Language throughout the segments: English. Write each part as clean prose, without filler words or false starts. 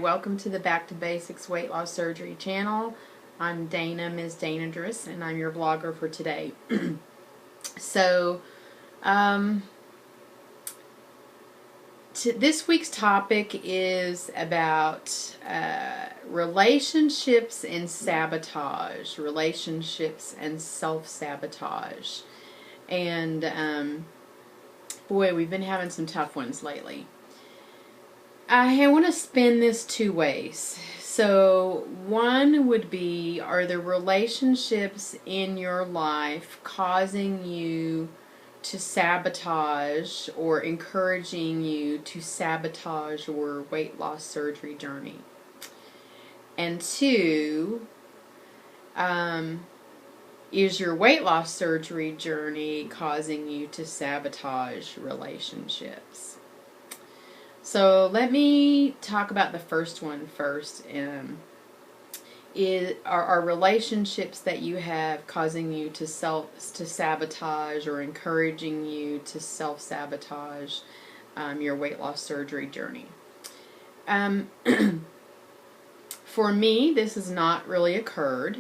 welcome to the Back to Basics Weight Loss Surgery channel. I'm Dana, Ms. Dana Driss, and I'm your blogger for today. This week's topic is about relationships and sabotage, relationships and self-sabotage. And boy, we've been having some tough ones lately. I want to spin this two ways. So one would be, are the relationships in your life causing you to sabotage or encouraging you to sabotage your weight loss surgery journey? And two, is your weight loss surgery journey causing you to sabotage relationships? So let me talk about the first one first. Are relationships that you have causing you to sabotage or encouraging you to self-sabotage your weight loss surgery journey? For me, this has not really occurred.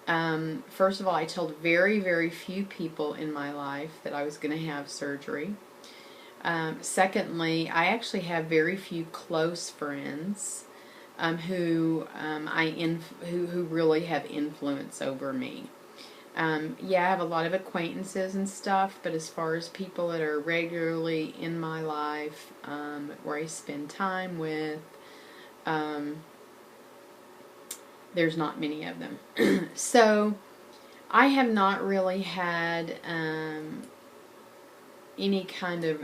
First of all, I told very, very few people in my life that I was going to have surgery. Secondly, I actually have very few close friends who really have influence over me. Yeah, I have a lot of acquaintances and stuff, but as far as people that are regularly in my life, where I spend time with, there's not many of them. So I have not really had any kind of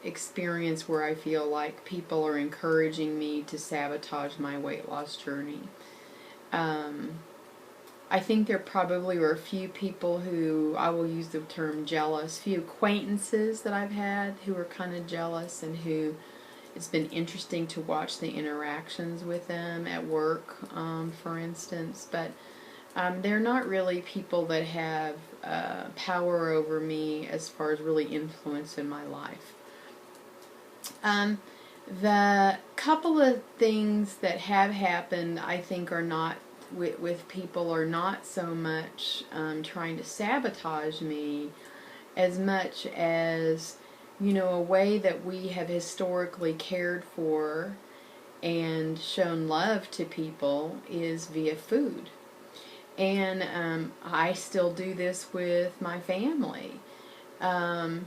experience where I feel like people are encouraging me to sabotage my weight loss journey. I think there probably were a few people who, I will use the term jealous, few acquaintances that I've had who were kind of jealous, and who it's been interesting to watch the interactions with them at work, for instance, but they're not really people that have power over me as far as really influence in my life. The couple of things that have happened, I think, are not with people, are not so much trying to sabotage me as much as, you know, a way that we have historically cared for and shown love to people is via food. And I still do this with my family. You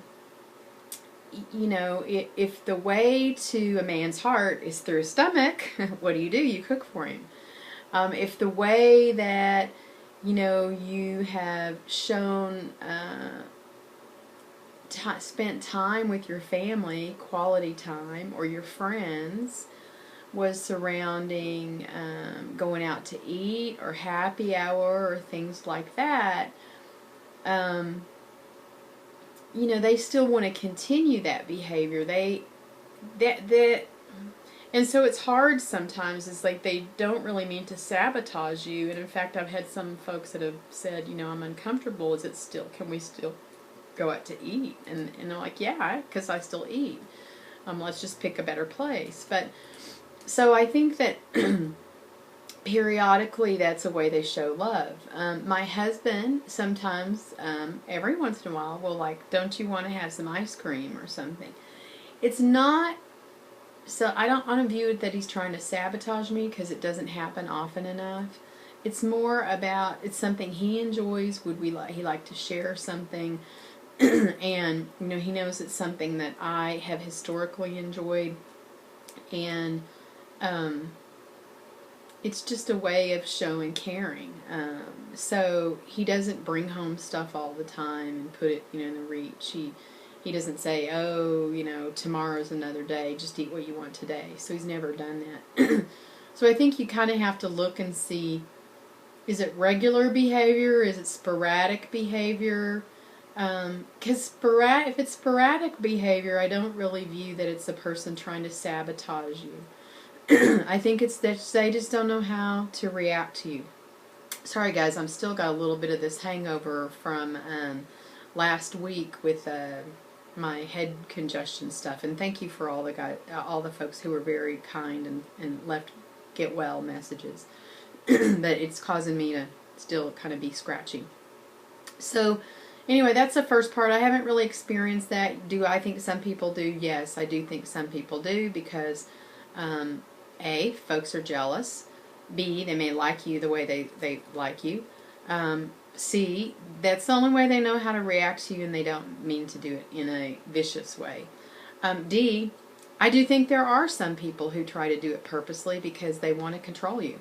know, if the way to a man's heart is through his stomach, what do? You cook for him. If the way that, you know, you have shown, spent time with your family, quality time, or your friends, was surrounding going out to eat or happy hour or things like that, you know, they still want to continue that behavior. And so it's hard sometimes. It's like they don't really mean to sabotage you. And in fact, I've had some folks that have said, you know, I'm uncomfortable. Can we still go out to eat? And I'm like, yeah, because I still eat. Let's just pick a better place. But so I think that periodically that's a way they show love. My husband sometimes, every once in a while, will like, don't you want to have some ice cream or something? It's not, so I don't view it that he's trying to sabotage me, because it doesn't happen often enough. It's more about, it's something he enjoys. He like to share something, and you know, he knows it's something that I have historically enjoyed, and it's just a way of showing caring. So he doesn't bring home stuff all the time and put it, you know, in the reach. He doesn't say, oh, you know, tomorrow's another day, just eat what you want today. So he's never done that. So I think you kind of have to look and see, is it regular behavior? Is it sporadic behavior? Because if it's sporadic behavior, I don't really view that it's a person trying to sabotage you. I think it's that they just don't know how to react to you. Sorry guys, I'm still got a little bit of this hangover from last week with my head congestion stuff, and thank you for all the folks who were very kind and left get well messages. But it's causing me to still kind of be scratchy. So anyway, that's the first part. I haven't really experienced that. Do I think some people do? Yes, I do think some people do, because A, folks are jealous. B, they may like you the way they like you. C, that's the only way they know how to react to you, and they don't mean to do it in a vicious way. D, I do think there are some people who try to do it purposely because they want to control you.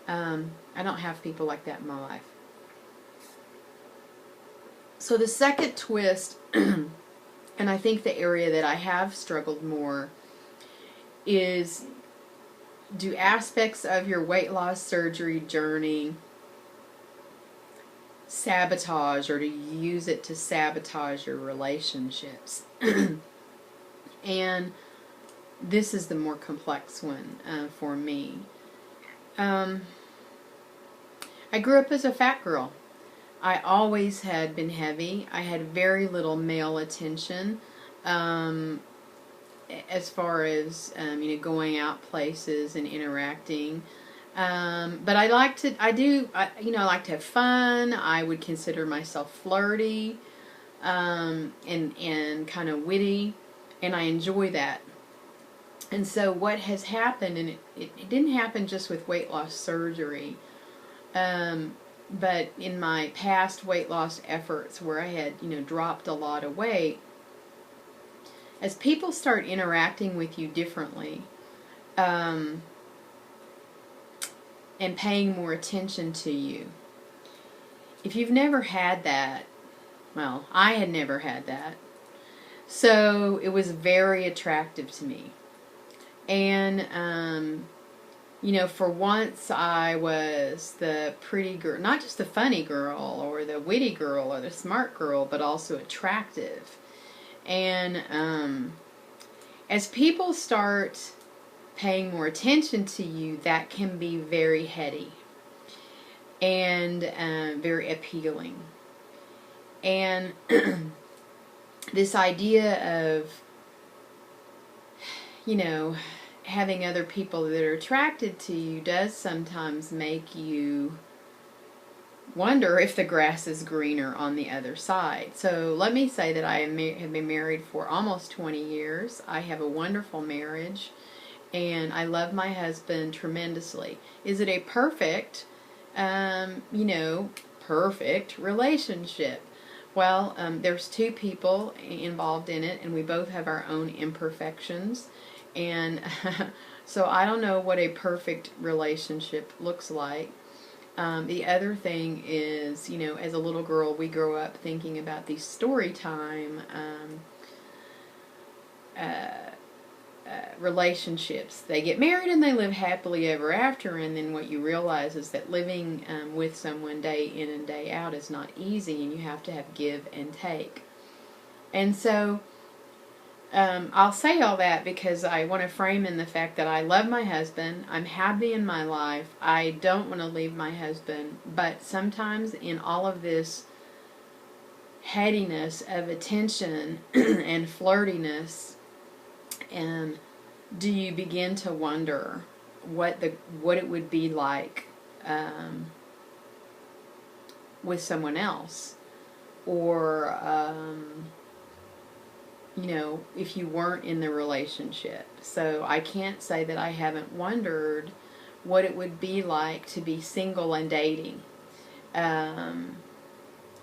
I don't have people like that in my life. So the second twist, and I think the area that I have struggled more, is, do aspects of your weight loss surgery journey sabotage, or do you use it to sabotage your relationships? And this is the more complex one for me. I grew up as a fat girl. I always had been heavy. I had very little male attention as far as going out places and interacting. But I like to have fun. I would consider myself flirty and kind of witty, and I enjoy that. And so what has happened, and it didn't happen just with weight loss surgery, but in my past weight loss efforts where I had, dropped a lot of weight, as people start interacting with you differently, and paying more attention to you. If you've never had that, well, I had never had that, so it was very attractive to me. And, for once I was the pretty girl, not just the funny girl or the witty girl or the smart girl, but also attractive. And as people start paying more attention to you, that can be very heady and very appealing. And this idea of, having other people that are attracted to you does sometimes make you wonder if the grass is greener on the other side. So let me say that I have been married for almost 20 years. I have a wonderful marriage, and I love my husband tremendously. Is it a perfect, perfect relationship? Well, there's two people involved in it, and we both have our own imperfections. And so I don't know what a perfect relationship looks like. The other thing is, as a little girl, we grow up thinking about these story time relationships. They get married and they live happily ever after, and then what you realize is that living with someone day in and day out is not easy, and you have to have give and take. And so I'll say all that because I want to frame in the fact that I love my husband. I'm happy in my life. I don't want to leave my husband. But sometimes in all of this headiness of attention and flirtiness, do you begin to wonder what it would be like with someone else, or if you weren't in the relationship. So I can't say that I haven't wondered what it would be like to be single and dating. And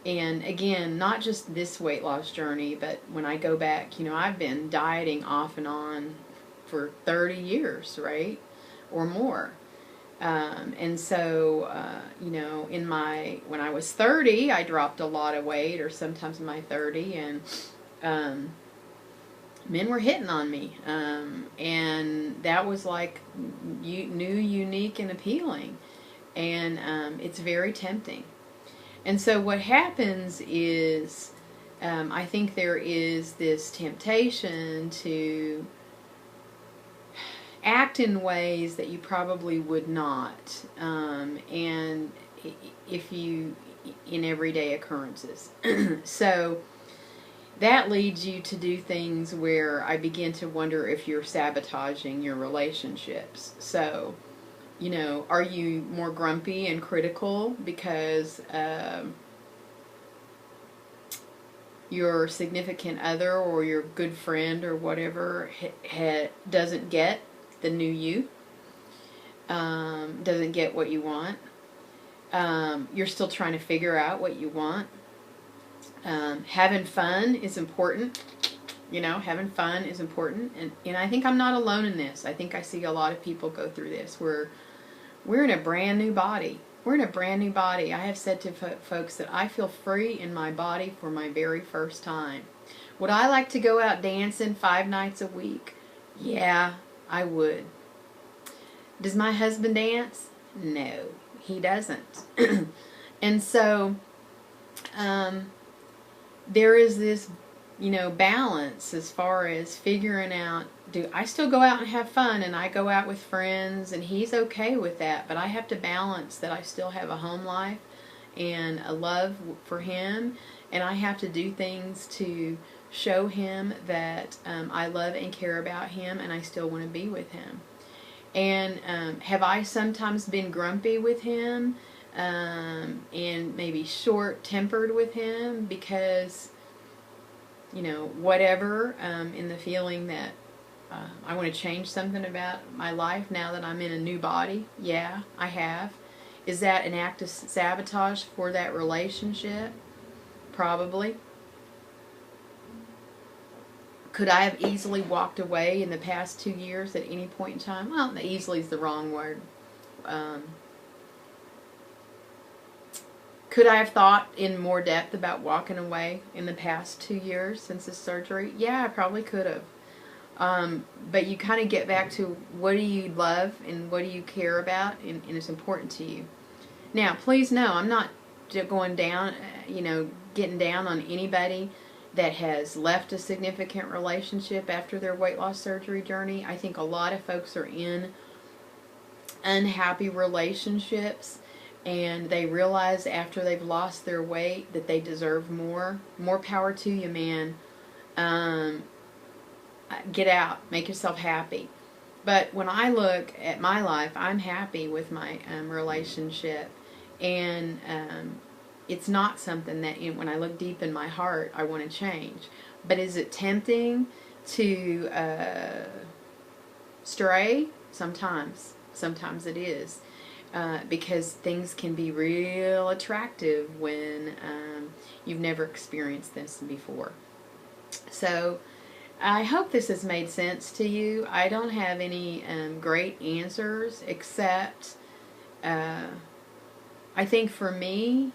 again, not just this weight loss journey, but when I go back, I've been dieting off and on for 30 years, right? Or more. And so, when I was 30, I dropped a lot of weight, or sometimes in my 30, and men were hitting on me, and that was like new, unique, and appealing, and it's very tempting. And so what happens is, I think there is this temptation to act in ways that you probably would not, and if you, in everyday occurrences. So that leads you to do things where I begin to wonder if you're sabotaging your relationships. So You know, are you more grumpy and critical because your significant other or your good friend or whatever doesn't get the new you, doesn't get what you want? You're still trying to figure out what you want. Having fun is important. You know, having fun is important. And I think I'm not alone in this. I think I see a lot of people go through this. We're in a brand new body. We're in a brand new body. I have said to folks that I feel free in my body for my very first time. Would I like to go out dancing 5 nights a week? Yeah, I would. Does my husband dance? No, he doesn't. And so there is this, you know, balance as far as figuring out, do I still go out and have fun, and I go out with friends, and he's okay with that, but I have to balance that I still have a home life and a love for him, and I have to do things to show him that I love and care about him, and I still want to be with him. And have I sometimes been grumpy with him and maybe short-tempered with him because, you know, whatever, in the feeling that I want to change something about my life now that I'm in a new body? Yeah, I have. Is that an act of sabotage for that relationship? Probably. Could I have easily walked away in the past 2 years at any point in time? Well, easily is the wrong word. Could I have thought in more depth about walking away in the past 2 years since the surgery? Yeah, I probably could have. But you kind of get back to what do you love and what do you care about, and it's important to you. Now, please know, I'm not going down, you know, getting down on anybody that has left a significant relationship after their weight loss surgery journey. I think a lot of folks are in unhappy relationships, and they realize after they've lost their weight that they deserve more. More power to you, man. Get out. Make yourself happy. But when I look at my life, I'm happy with my relationship. And it's not something that, when I look deep in my heart, I want to change. But is it tempting to stray? Sometimes. Sometimes it is. Because things can be real attractive when you've never experienced this before. So I hope this has made sense to you. I don't have any great answers, except I think for me,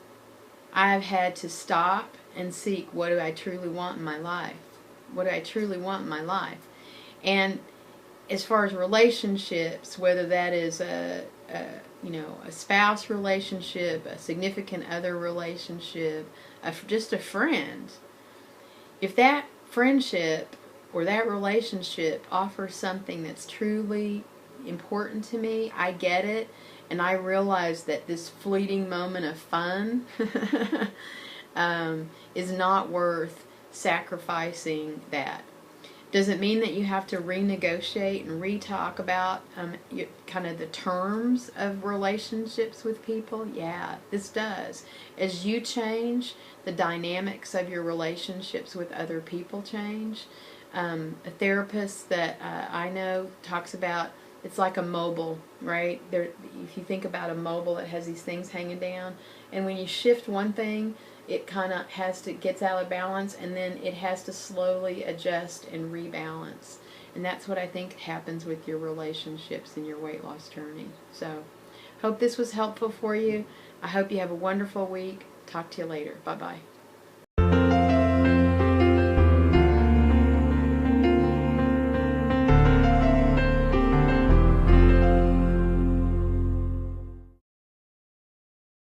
I've had to stop and seek, what do I truly want in my life? What do I truly want in my life? And as far as relationships, whether that is a spouse relationship, a significant other relationship, just a friend, if that friendship or that relationship offers something that's truly important to me, I get it, and I realize that this fleeting moment of fun is not worth sacrificing that. Does it mean that you have to renegotiate and re-talk about kind of the terms of relationships with people? Yeah, this does. As you change, the dynamics of your relationships with other people change. A therapist that I know talks about, it's like a mobile, right? If you think about a mobile, it has these things hanging down, and when you shift one thing, it kind of gets out of balance, and then it has to slowly adjust and rebalance. And that's what I think happens with your relationships in your weight loss journey. So, hope this was helpful for you. I hope you have a wonderful week. Talk to you later. Bye-bye.